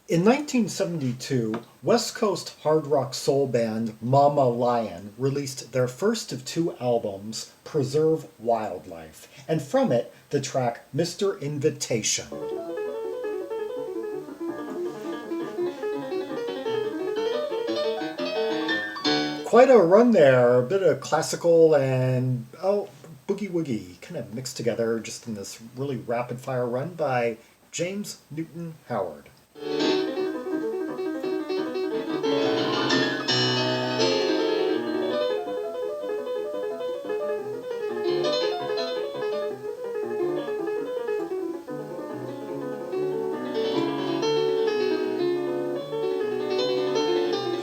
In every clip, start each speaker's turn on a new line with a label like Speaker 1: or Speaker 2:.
Speaker 1: In 1972, West Coast hard rock soul band Mama Lion released their first of two albums, Preserve Wildlife, and from it, the track Mr. Invitation. Quite a run there, a bit of classical and, boogie woogie kind of mixed together just in this really rapid fire run by James Newton Howard.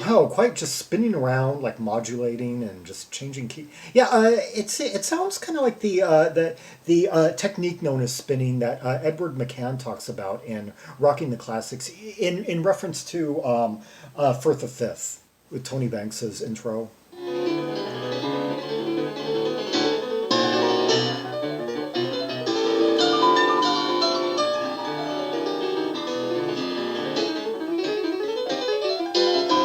Speaker 1: Oh, quite just spinning around, like modulating and just changing key. Yeah, it sounds kind of like the technique known as spinning that Edward McCann talks about in Rocking the Classics in reference to Firth of Fifth with Tony Banks's intro.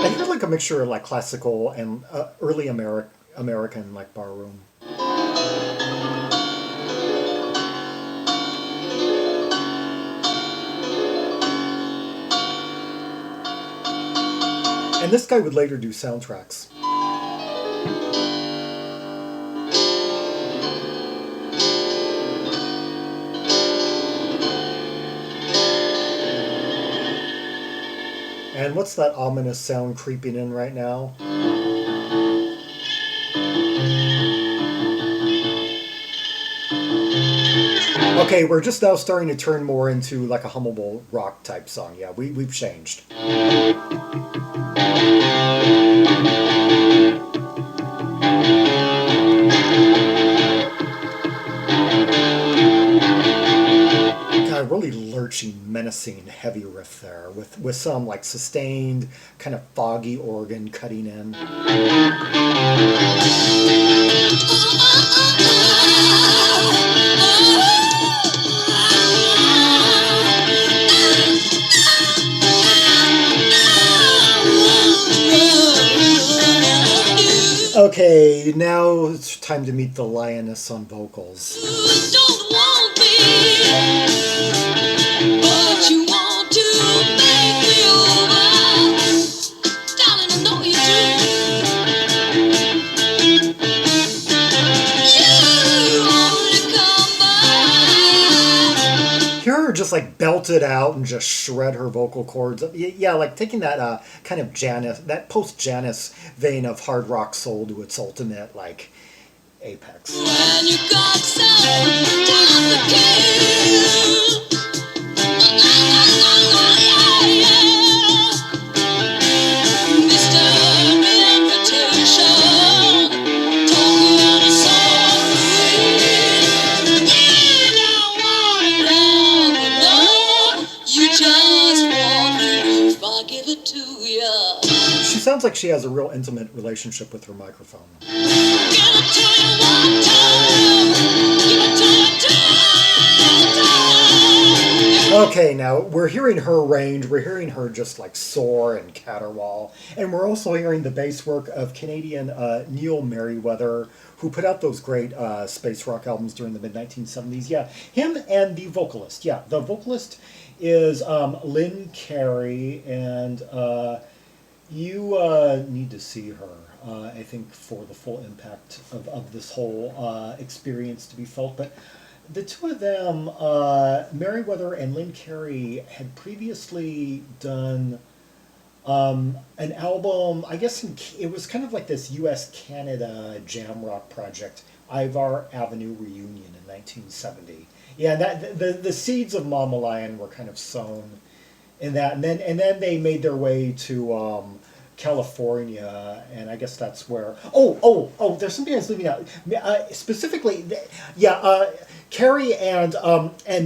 Speaker 1: I hear like a mixture of like classical and early American like barroom. And this guy would later do soundtracks. And what's that ominous sound creeping in right now? Okay, we're just now starting to turn more into like a hummable rock type song. Yeah, we've changed. God, really lurchy, menacing, heavy riff there with some like sustained, kind of foggy organ cutting in. Okay, now it's time to meet the lioness on vocals. Don't want me, but you want to make me over. Darling, I know you do. You only come by. Hear her just like belt it out and just shred her vocal cords. Yeah, like taking that kind of Janis, that post-Janis vein of hard rock soul to its ultimate like apex. When you got so she sounds like she has a real intimate relationship with her microphone. Okay, now we're hearing her range, we're hearing her just like soar and caterwaul, and we're also hearing the bass work of Canadian Neil Merryweather, who put out those great space rock albums during the mid-1970s. Yeah, him and the vocalist. Yeah, the vocalist is Lynn Carey, and you need to see her, I think, for the full impact of this whole experience to be felt. But the two of them, Merryweather and Lynn Carey, had previously done an album, I guess it was kind of like this US-Canada jam rock project, Ivar Avenue Reunion in 1970. Yeah, that the seeds of Mama Lion were kind of sown in that, and then they made their way to California, and I guess that's where. Oh! There's something I was leaving out. Specifically, Carey and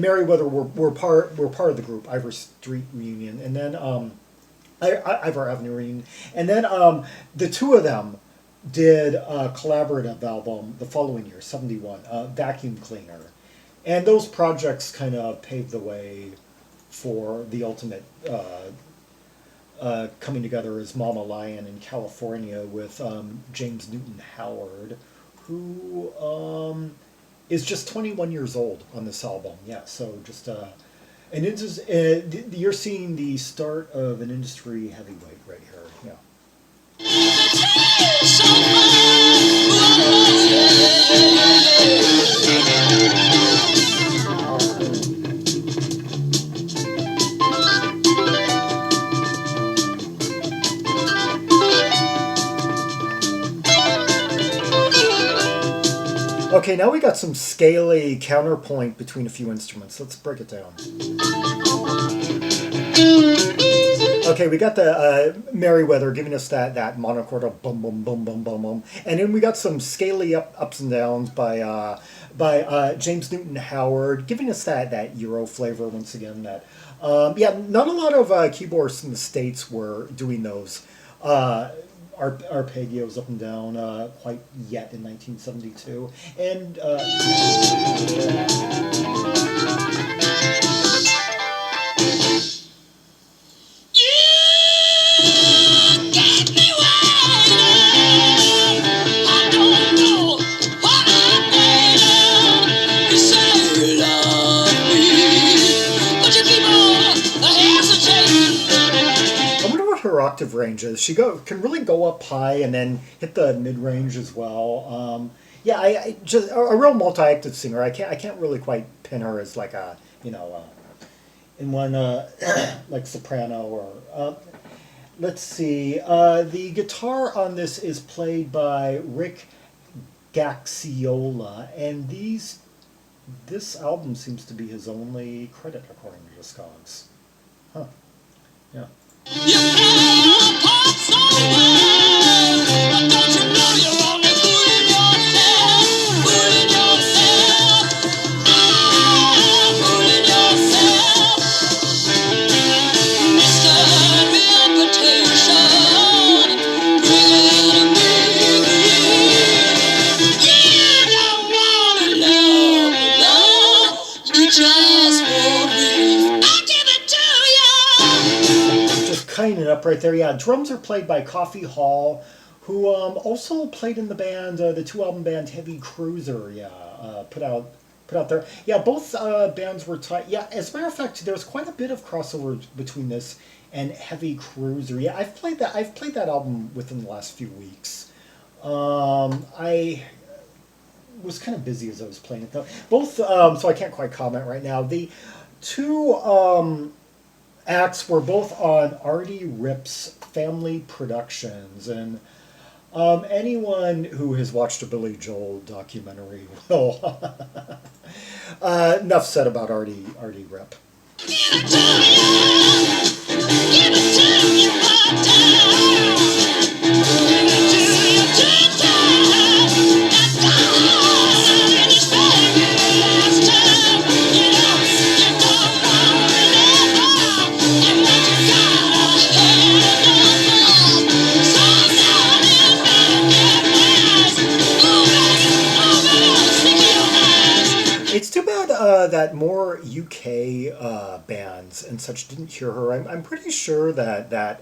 Speaker 1: Merryweather were part of the group Ivor Street Reunion, and then Ivor Avenue Reunion, and then the two of them did a collaborative album the following year, '71, Vacuum Cleaner, and those projects kind of paved the way for the ultimate coming together as Mama Lion in California with James Newton Howard, who is just 21 years old on this album. Yeah, so just and it's just, you're seeing the start of an industry heavyweight right here. Yeah. Okay, now we got some scaly counterpoint between a few instruments. Let's break it down. Okay, we got the Merryweather giving us that monochordal bum bum bum bum bum bum, and then we got some scaly ups and downs by James Newton Howard, giving us that Euro flavor once again. That yeah, not a lot of keyboardists in the States were doing those arpeggios up and down quite yet in 1972, and. Her octave ranges. She can really go up high and then hit the mid range as well. Yeah, I just a real multi-acted singer. I can't really quite pin her as like a in one like soprano or let's see. The guitar on this is played by Rick Gaxiola, and this album seems to be his only credit according to Discogs. Huh. Yeah. You can't pop so well, but don't you know you're only fooling yourself, fooling yourself, fooling yourself. Mr. Reputation, bringing me. You don't wanna love, you just won't leave. I'll give it to you. Just cutting it up right there. Yeah, drums are played by Coffee Hall, who also played in the band, the two-album band Heavy Cruiser. Yeah, put out there. Yeah, both bands were tight. Yeah, as a matter of fact, there's quite a bit of crossover between this and Heavy Cruiser. Yeah, I've played that album within the last few weeks. I was kind of busy as I was playing it though. Both, so I can't quite comment right now. The two acts were both on Artie Ripp's Family Productions, and anyone who has watched a Billy Joel documentary will enough said about Artie Ripp. It's too bad that more UK bands and such didn't hear her. I'm pretty sure that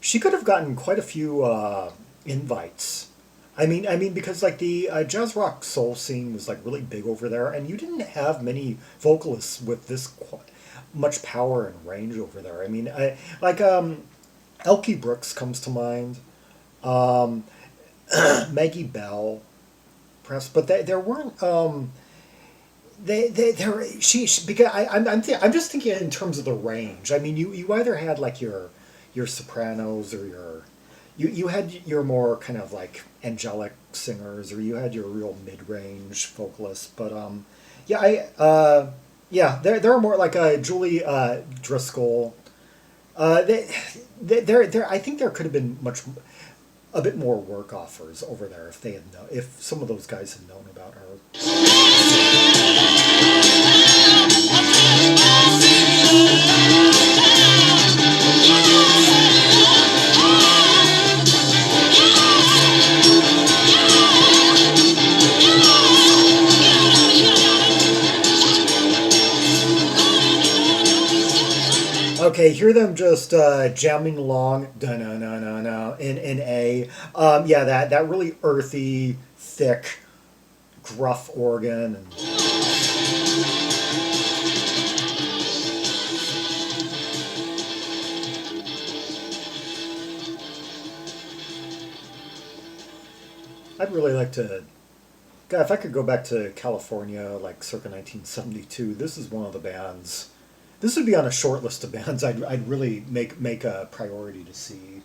Speaker 1: she could have gotten quite a few invites. I mean, because like the jazz rock soul scene was like really big over there, and you didn't have many vocalists with this much power and range over there. I mean, Elkie Brooks comes to mind, Maggie Bell, perhaps, but there weren't. Because I'm just thinking in terms of the range. I mean, you either had like your sopranos or you had your more kind of like angelic singers, or you had your real mid-range vocalists. But there are more like Julie Driscoll. I think there could have been a bit more work offers over there if some of those guys had known about her. Okay, hear them just jamming along, da na na na na in A. Yeah, that really earthy, thick, gruff organ. And I'd really like to. God, if I could go back to California, like circa 1972, this is one of the bands. This would be on a short list of bands I'd really make a priority to see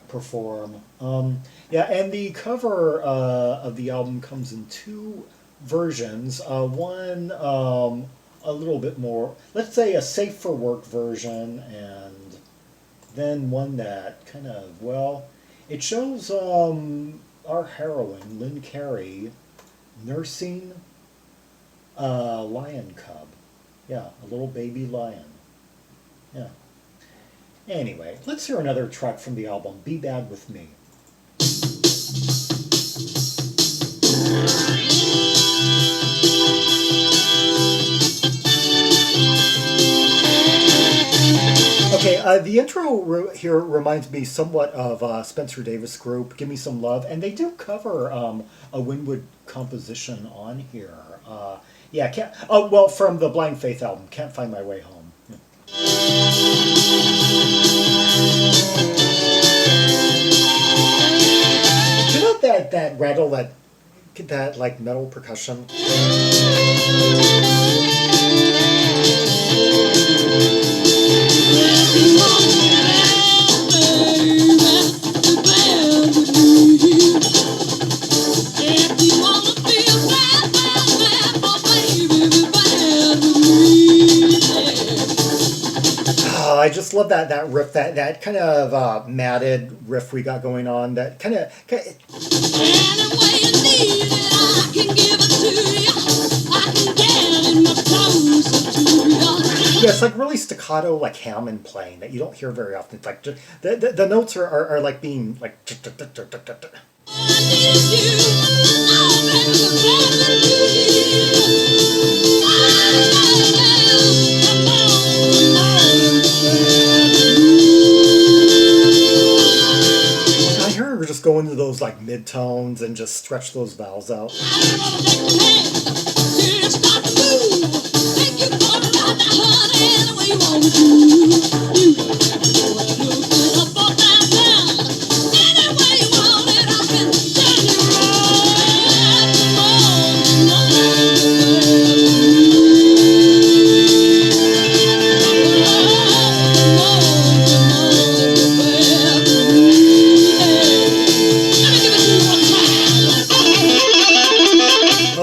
Speaker 1: perform. Yeah, and the cover of the album comes in two versions. One a little bit more, let's say, a safe for work version, and then one that kind of, well, it shows our heroine, Lynn Carey, nursing a lion cub. Yeah, a little baby lion. Yeah. Anyway, let's hear another track from the album, Be Bad With Me. Okay, the intro here reminds me somewhat of Spencer Davis Group, Give Me Some Love, and they do cover a Winwood composition on here. Yeah, well, from the Blind Faith album, Can't Find My Way Home. Yeah. Do you know that rattle, that like metal percussion? I just love that riff, that kind of matted riff we got going on. That kind of. Any way you need it, I can give it to you. I can get it much closer to you. Yeah, it's like really staccato, like Hammond playing that you don't hear very often. It's like the notes are like being like. We're just go into those like mid-tones and just stretch those vowels out.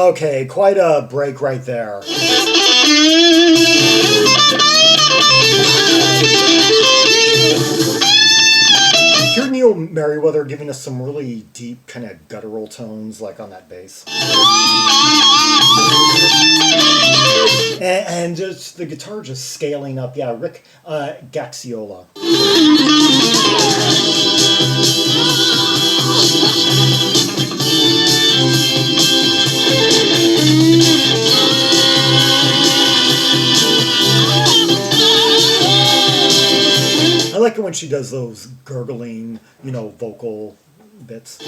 Speaker 1: Okay, quite a break right there. Hear Neil Merryweather giving us some really deep, kind of guttural tones, like on that bass. And just the guitar just scaling up. Yeah, Rick Gaxiola. I like it when she does those gurgling, vocal bits. I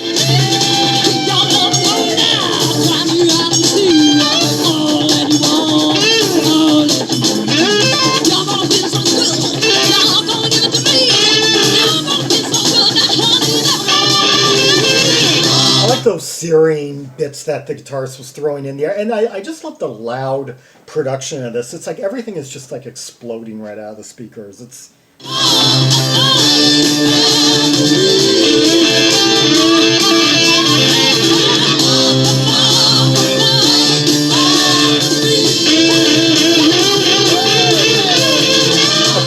Speaker 1: like those searing bits that the guitarist was throwing in there, and I just love the loud production of this. It's like everything is just like exploding right out of the speakers. It's I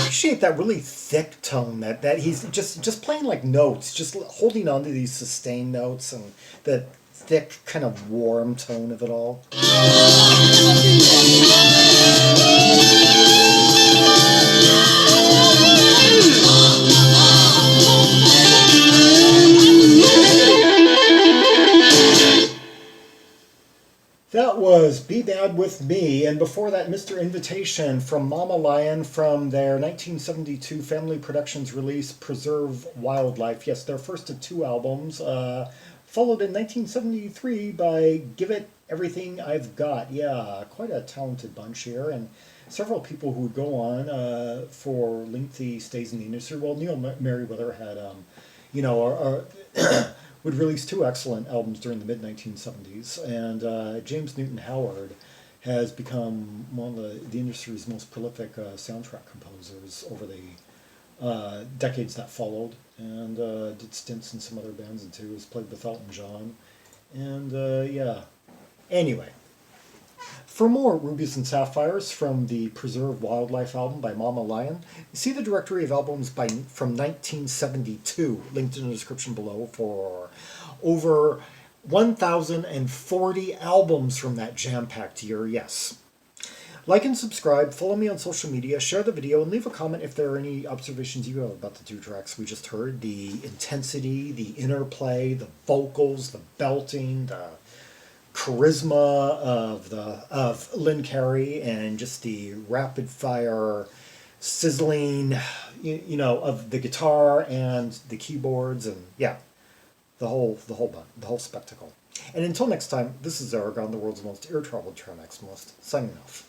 Speaker 1: appreciate that really thick tone that he's just playing like notes, just holding on to these sustained notes and the thick kind of warm tone of it all. That was Be Bad Bad with Me, and before that, Mr. Invitation from Mama Lion from their 1972 Family Productions release, Preserve Wildlife. Yes, their first of two albums, followed in 1973 by Give It Everything I've Got. Yeah, quite a talented bunch here, and several people who would go on for lengthy stays in the industry. Well, Neil Merryweather had, would release two excellent albums during the mid 1970s, and James Newton Howard has become one of the industry's most prolific soundtrack composers over the decades that followed, and did stints in some other bands and too. Has played with Elton John, and yeah. Anyway, for more Rubies and Sapphires from the Preserve Wildlife album by Mama Lion, see the directory of albums from 1972, linked in the description below, for over 1,040 albums from that jam-packed year, yes. Like and subscribe, follow me on social media, share the video, and leave a comment if there are any observations you have about the two tracks we just heard. The intensity, the interplay, the vocals, the belting, the charisma of Lynn Carey, and just the rapid fire sizzling, of the guitar and the keyboards, and yeah, the whole spectacle. And until next time, this is Zaragon, the world's most air-traveled maximalist, signing off.